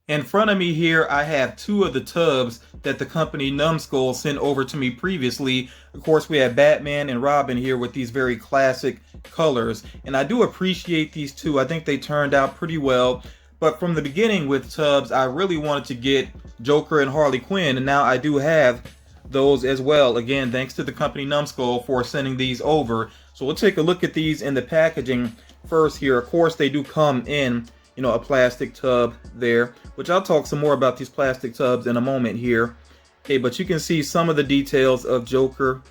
In front of me here, I have two of the Tubbz that the company Numbskull sent over to me previously. Of course, we have Batman and Robin here with these very classic colors. And I do appreciate these two. I think they turned out pretty well. But from the beginning with Tubbz, I really wanted to get Joker and Harley Quinn. And now I do have those as well. Again, thanks to the company Numbskull for sending these over. So we'll take a look at these in the packaging first here. Of course, they do come in, you know, a plastic tub there, which I'll talk some more about these plastic tubs in a moment here. Okay, but you can see some of the details of Joker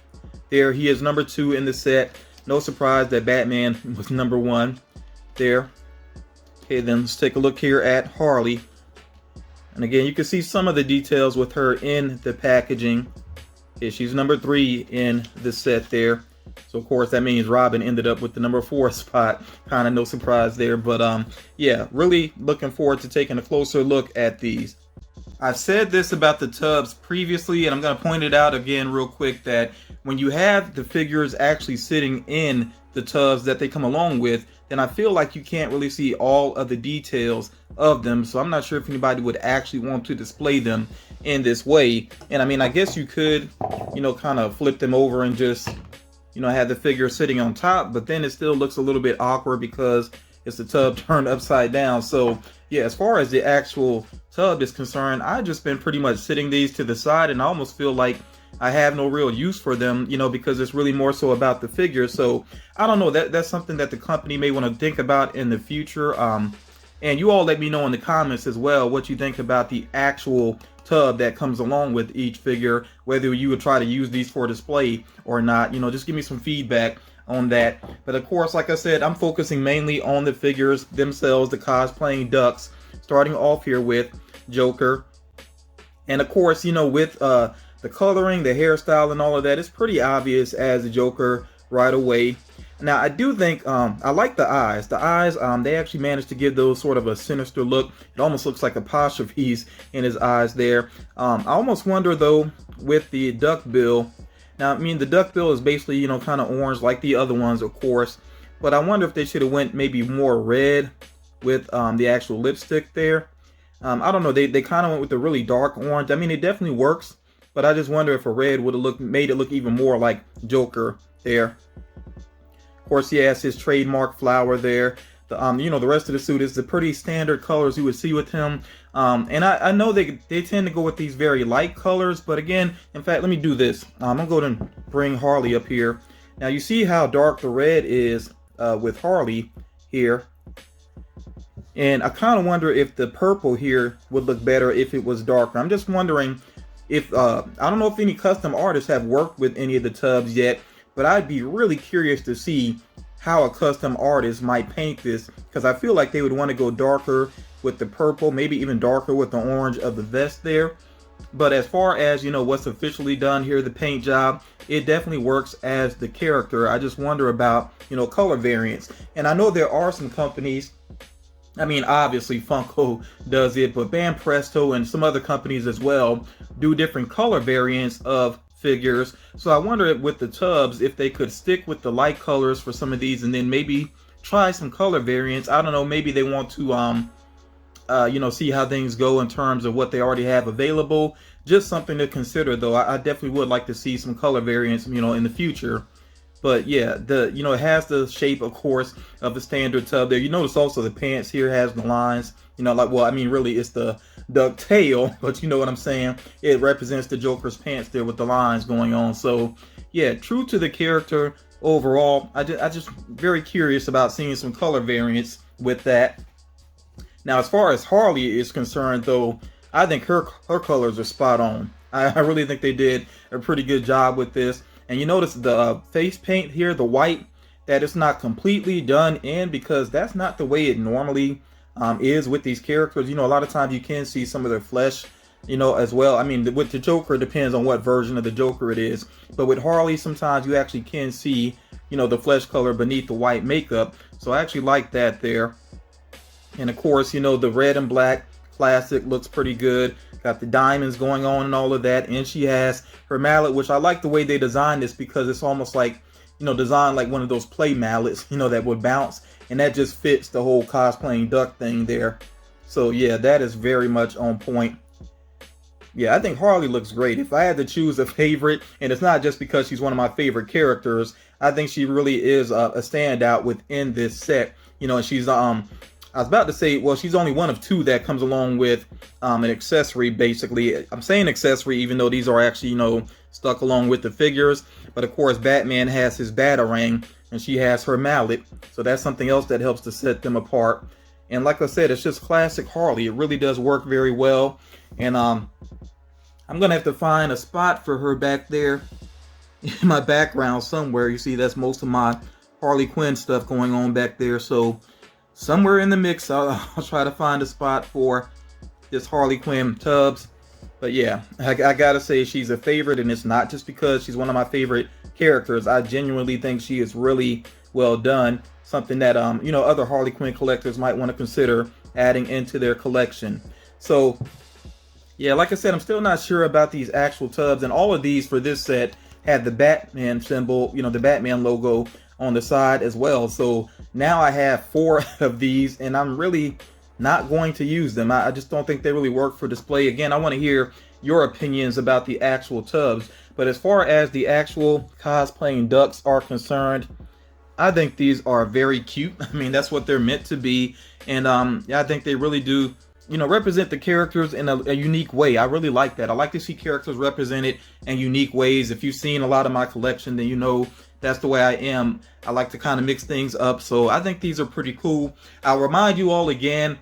there. He is number 2 in the set. No surprise that Batman was number 1 there. Okay, then let's take a look here at Harley. And again, you can see some of the details with her in the packaging. Okay, she's number 3 in the set there. So of course that means Robin ended up with the number 4 spot. Kind of no surprise there, but yeah, really looking forward to taking a closer look at these. I've said this about the Tubbz previously, and I'm going to point it out again real quick, that when you have the figures actually sitting in the Tubbz that they come along with, then I feel like you can't really see all of the details of them. So I'm not sure if anybody would actually want to display them in this way. And I mean, I guess you could, you know, kind of flip them over and just, you know, have the figure sitting on top, but then it still looks a little bit awkward because it's the tub turned upside down. So yeah, as far as the actual tub is concerned, I've just been pretty much sitting these to the side, and I almost feel like I have no real use for them, you know, because it's really more so about the figure. So I don't know, that's something that the company may want to think about in the future. And you all let me know in the comments as well what you think about the actual tub that comes along with each figure, whether you would try to use these for display or not. You know, just give me some feedback on that. But of course, like I said, I'm focusing mainly on the figures themselves, the cosplaying ducks, starting off here with Joker. And of course, you know, with the coloring, the hairstyle and all of that, it's pretty obvious as the Joker right away. Now, I do think I like the eyes. The eyes, they actually managed to give those sort of a sinister look. It almost looks like apostrophes in his eyes there. I almost wonder, though, with the duck bill. Now, I mean, the duck bill is basically, you know, kind of orange like the other ones, of course. But I wonder if they should have went maybe more red with the actual lipstick there. I don't know. They kind of went with the really dark orange. I mean, it definitely works. But I just wonder if a red would have made it look even more like Joker there. Of course, he has his trademark flower there. You know, the rest of the suit is the pretty standard colors you would see with him. And I know they tend to go with these very light colors, but again, in fact, let me do this. I'm gonna go and bring Harley up here. Now you see how dark the red is with Harley here. And I kind of wonder if the purple here would look better if it was darker. I'm just wondering if, I don't know if any custom artists have worked with any of the Tubbz yet, but I'd be really curious to see how a custom artist might paint this, because I feel like they would want to go darker with the purple, maybe even darker with the orange of the vest there. But as far as, you know, what's officially done here, the paint job, it definitely works as the character. I just wonder about, you know, color variants. And I know there are some companies, I mean, obviously Funko does it, but Bam Presto and some other companies as well do different color variants of figures. So I wonder with the Tubbz if they could stick with the light colors for some of these and then maybe try some color variants. I don't know, maybe they want to you know, see how things go in terms of what they already have available. Just something to consider, though. I definitely would like to see some color variants, you know, in the future. But yeah, you know, it has the shape, of course, of the standard tub there. You notice also the pants here has the lines, you know, like, well, I mean, really it's the duck tail, but you know what I'm saying? It represents the Joker's pants there with the lines going on. So yeah, true to the character overall. I just very curious about seeing some color variants with that. Now, as far as Harley is concerned, though, I think her colors are spot on. I really think they did a pretty good job with this. And you notice the face paint here, the white, that it's not completely done in, because that's not the way it normally is with these characters. You know, a lot of times you can see some of their flesh, you know, as well. I mean, with the Joker, it depends on what version of the Joker it is. But with Harley, sometimes you actually can see, you know, the flesh color beneath the white makeup. So I actually like that there. And of course, you know, the red and black classic looks pretty good. Got the diamonds going on and all of that. And she has her mallet, which I like the way they designed this, because it's almost like, you know, designed like one of those play mallets, you know, that would bounce. And that just fits the whole cosplaying duck thing there. So yeah, that is very much on point. Yeah, I think Harley looks great. If I had to choose a favorite, and it's not just because she's one of my favorite characters, I think she really is a standout within this set. You know, and she's I was about to say, well, she's only one of two that comes along with an accessory, basically. I'm saying accessory, even though these are actually, you know, stuck along with the figures. But of course, Batman has his Batarang, and she has her mallet. So that's something else that helps to set them apart. And like I said, it's just classic Harley. It really does work very well. And I'm going to have to find a spot for her back there in my background somewhere. You see, that's most of my Harley Quinn stuff going on back there. So somewhere in the mix, I'll try to find a spot for this Harley Quinn Tubbz. But yeah, I gotta say she's a favorite, and it's not just because she's one of my favorite characters. I genuinely think she is really well done. Something that you know, other Harley Quinn collectors might want to consider adding into their collection. So yeah, like I said, I'm still not sure about these actual Tubbz, and all of these for this set had the Batman symbol, you know, the Batman logo on the side as well. So now I have 4 of these, and I'm really not going to use them. I just don't think they really work for display. Again, I want to hear your opinions about the actual Tubbz. But as far as the actual cosplaying ducks are concerned, I think these are very cute. I mean, that's what they're meant to be. And I think they really do, you know, represent the characters in a unique way. I really like that. I like to see characters represented in unique ways. If you've seen a lot of my collection, then you know that's the way I am. I like to kind of mix things up. So I think these are pretty cool. I'll remind you all again,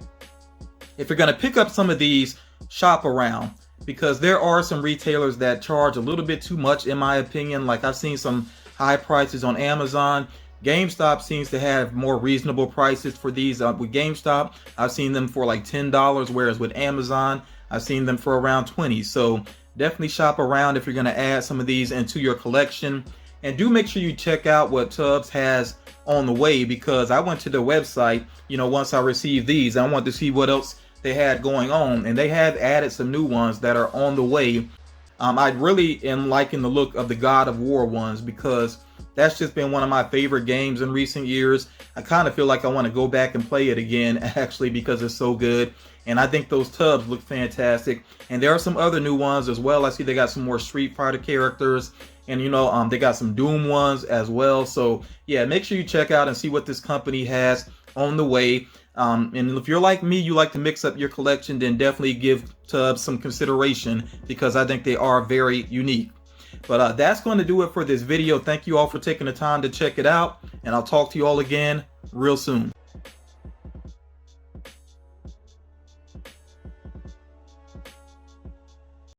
if you're going to pick up some of these, shop around, because there are some retailers that charge a little bit too much, in my opinion. Like, I've seen some high prices on Amazon. GameStop seems to have more reasonable prices for these. With GameStop, I've seen them for like $10, whereas with Amazon, I've seen them for around $20. So definitely shop around if you're going to add some of these into your collection. And do make sure you check out what Tubbz has on the way, because I went to their website, you know, once I received these. I wanted to see what else they had going on, and they have added some new ones that are on the way. I really am liking the look of the God of War ones, because that's just been one of my favorite games in recent years. I kind of feel like I want to go back and play it again, actually, because it's so good. And I think those Tubbz look fantastic. And there are some other new ones as well. I see they got some more Street Fighter characters. And, you know, they got some Doom ones as well. So, yeah, make sure you check out and see what this company has on the way. And if you're like me, you like to mix up your collection, then definitely give Tubbz some consideration, because I think they are very unique. But that's going to do it for this video. Thank you all for taking the time to check it out. And I'll talk to you all again real soon.